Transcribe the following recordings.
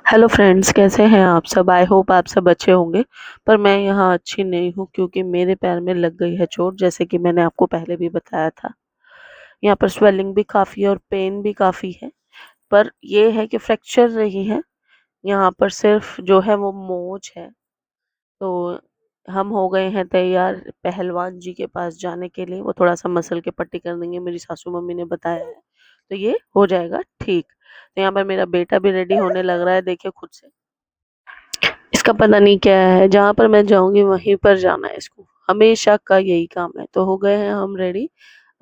Hello friends, कैसे हैं आप सब? आई होप आप सब अच्छे होंगे। पर मैं यहाँ अच्छी नहीं हूँ क्योंकि मेरे पैर में लग गई है चोट, जैसे कि मैंने आपको पहले भी बताया था। यहाँ पर स्वेलिंग भी काफ़ी है और पेन भी काफ़ी है। पर ये है कि फ्रैक्चर नहीं है, यहाँ पर सिर्फ जो है वो मोच है। तो हम हो गए हैं तैयार पहलवान जी के पास जाने के लिए। वो थोड़ा-सा मसल के पट्टी कर देंगे, मेरी सासू मम्मी ने बताया है। तो ये हो जाएगा ठीक। तो यहाँ पर मेरा बेटा भी रेडी होने लग रहा है, देखिए खुद से। इसका पता नहीं क्या है, जहाँ पर मैं जाऊँगी वहीं पर जाना है इसको। हमेशा का यही काम है। तो हो गए हैं हम रेडी,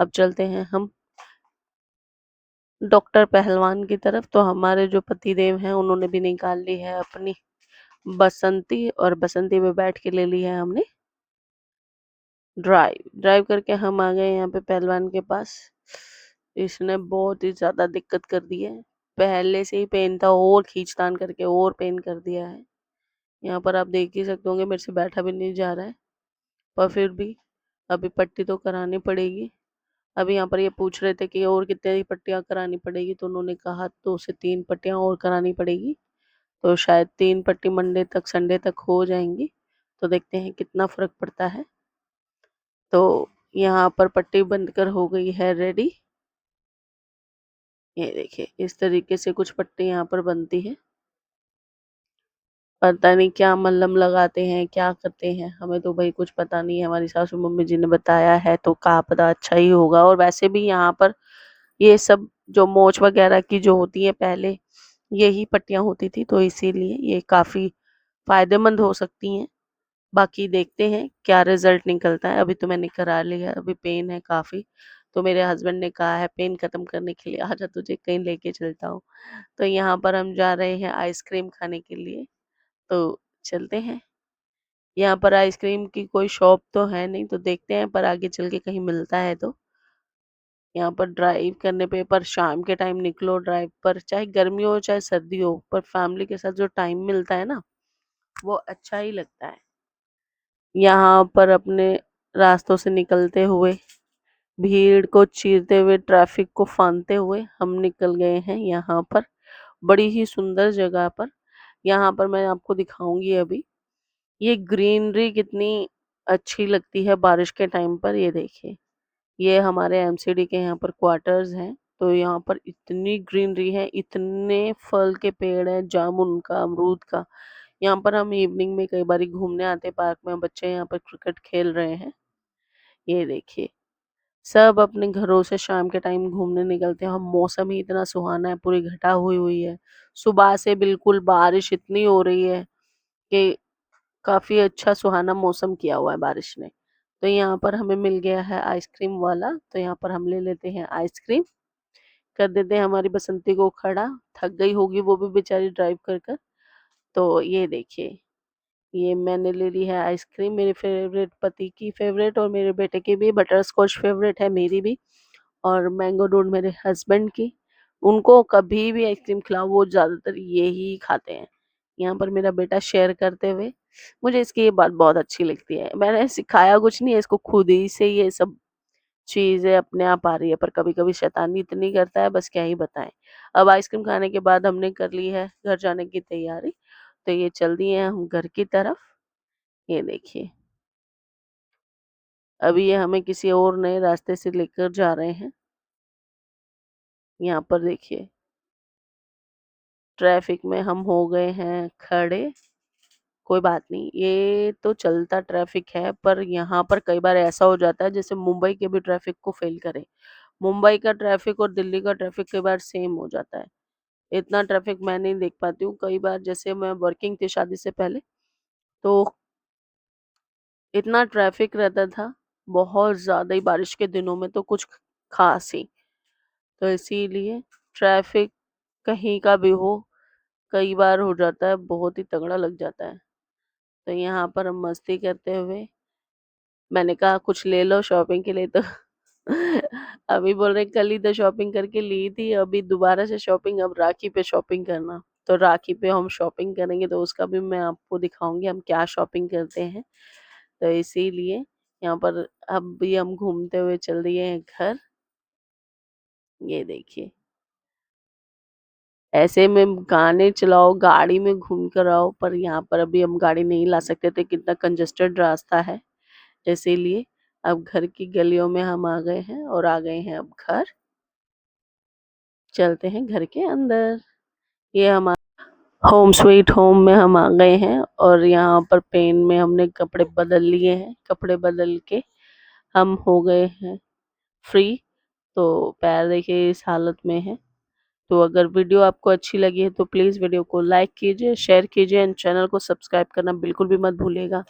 अब चलते हैं हम डॉक्टर पहलवान की तरफ। तो हमारे जो पतिदेव हैं उन्होंने भी निकाल ली है अपनी बसंती, और बसंती में बैठ के ले ली है हमने ड्राइव। ड्राइव करके हम आ गए यहाँ पे पहलवान के पास। इसने बहुत ही ज़्यादा दिक्कत कर दी है। पहले से ही पेन था और खींचतान करके और पेन कर दिया है। यहाँ पर आप देख ही सकते होंगे, मेरे से बैठा भी नहीं जा रहा है। पर फिर भी अभी पट्टी तो करानी पड़ेगी। अभी यहाँ पर ये पूछ रहे थे कि और कितनी पट्टियाँ करानी पड़ेगी, तो उन्होंने कहा 2 से 3 पट्टियाँ और करानी पड़ेगी। तो शायद 3 पट्टी मंडे तक, संडे तक हो जाएँगी। तो देखते हैं कितना फ़र्क पड़ता है। तो यहाँ पर पट्टी बनकर हो गई है रेडी। ये देखिए, इस तरीके से कुछ पट्टी यहाँ पर बनती है। पता नहीं क्या मलहम लगाते हैं, क्या करते हैं, हमें तो भई कुछ पता नहीं है। हमारी सासू मम्मी जी ने बताया है तो क्या पता अच्छा ही होगा। और वैसे भी यहाँ पर ये सब जो मोच वगैरह की जो होती है पहले यही पट्टियाँ होती थी, तो इसीलिए ये काफ़ी फ़ायदेमंद हो सकती हैं। बाकी देखते हैं क्या रिज़ल्ट निकलता है। अभी तो मैंने करा लिया, अभी पेन है काफ़ी। तो मेरे हस्बैंड ने कहा है पेन खत्म करने के लिए आजा तुझे कहीं लेके चलता हूँ। तो यहाँ पर हम जा रहे हैं आइसक्रीम खाने के लिए, तो चलते हैं। यहाँ पर आइसक्रीम की कोई शॉप तो है नहीं, तो देखते हैं पर आगे चल के कहीं मिलता है तो। यहाँ पर ड्राइव करने पे, पर शाम के टाइम निकलो ड्राइव पर, चाहे गर्मी हो चाहे सर्दी हो, पर फैमिली के साथ जो टाइम मिलता है ना, वो अच्छा ही लगता है। यहाँ पर अपने रास्तों से निकलते हुए, भीड़ को चीरते हुए, ट्रैफिक को फांदते हुए हम निकल गए हैं यहाँ पर, बड़ी ही सुंदर जगह पर। यहाँ पर मैं आपको दिखाऊंगी अभी ये ग्रीनरी कितनी अच्छी लगती है बारिश के टाइम पर। ये देखिए, ये हमारे एमसीडी के यहाँ पर क्वार्टर्स हैं। तो यहाँ पर इतनी ग्रीनरी है, इतने फल के पेड़ हैं, जामुन का, अमरूद का। यहाँ पर हम इवनिंग में कई बारी घूमने आते हैं पार्क में, बच्चे यहाँ पर क्रिकेट खेल रहे हैं। ये देखिए, सब अपने घरों से शाम के टाइम घूमने निकलते हैं। और मौसम ही इतना सुहाना है, पूरी घटा हुई हुई है। सुबह से बिल्कुल बारिश इतनी हो रही है कि काफ़ी अच्छा सुहाना मौसम किया हुआ है बारिश ने। तो यहाँ पर हमें मिल गया है आइसक्रीम वाला, तो यहाँ पर हम ले लेते हैं आइसक्रीम, कर देते हैं हमारी बसंती को खड़ा, थक गई होगी वो भी बेचारी ड्राइव कर कर। तो ये देखिए, ये मैंने ले ली है आइसक्रीम, मेरे फेवरेट पति की फेवरेट और मेरे बेटे की भी, बटर स्कॉच फेवरेट है मेरी भी, और मैंगो डूड मेरे हस्बैंड की। उनको कभी भी आइसक्रीम खिलाओ वो ज़्यादातर यही खाते हैं। यहाँ पर मेरा बेटा शेयर करते हुए, मुझे इसकी ये बात बहुत अच्छी लगती है। मैंने सिखाया कुछ नहीं है इसको, खुद ही से ये सब चीज़ें अपने आप आ रही है, पर कभी-कभी शैतानी इतनी करता है बस क्या ही बताएँ। अब आइसक्रीम खाने के बाद हमने कर ली है घर जाने की तैयारी, तो ये चल दिए हैं हम घर की तरफ। ये देखिए, अभी ये हमें किसी और नए रास्ते से लेकर जा रहे हैं। यहाँ पर देखिए, ट्रैफिक में हम हो गए हैं खड़े। कोई बात नहीं, ये तो चलता ट्रैफिक है, पर यहाँ पर कई बार ऐसा हो जाता है जैसे मुंबई के भी ट्रैफिक को फ़ेल करे। मुंबई का ट्रैफिक और दिल्ली का ट्रैफिक कई बार सेम हो जाता है। इतना ट्रैफिक मैं नहीं देख पाती हूँ। कई बार जैसे मैं वर्किंग थी शादी से पहले, तो इतना ट्रैफिक रहता था, बहुत ज़्यादा ही बारिश के दिनों में तो कुछ ख़ास ही। तो इसीलिए ट्रैफिक कहीं का भी हो, कई बार हो जाता है, बहुत ही तगड़ा लग जाता है। तो यहाँ पर हम मस्ती करते हुए, मैंने कहा कुछ ले लो शॉपिंग के लिए, तो अभी बोल रहे कल ही तो शॉपिंग करके ली थी, अभी दोबारा से शॉपिंग, अब राखी पे शॉपिंग करना। तो राखी पे हम शॉपिंग करेंगे तो उसका भी मैं आपको दिखाऊँगी हम क्या शॉपिंग करते हैं। तो इसीलिए यहाँ पर अब भी हम घूमते हुए चल दिए हैं घर। ये देखिए, ऐसे में गाने चलाओ, गाड़ी में घूम कर आओ, पर यहाँ पर अभी हम गाड़ी नहीं ला सकते थे, कितना कंजेस्टेड रास्ता है, इसीलिए अब घर की गलियों में हम आ गए हैं और आ गए हैं अब घर। चलते हैं घर के अंदर। ये हमारा होम स्वीट होम में हम आ गए हैं और यहाँ पर पेन में हमने कपड़े बदल लिए हैं। कपड़े बदल के हम हो गए हैं फ्री। तो पैर देखिए इस हालत में है। तो अगर वीडियो आपको अच्छी लगी है तो प्लीज़ वीडियो को लाइक कीजिए, शेयर कीजिए एंड चैनल को सब्सक्राइब करना बिल्कुल भी मत भूलिएगा।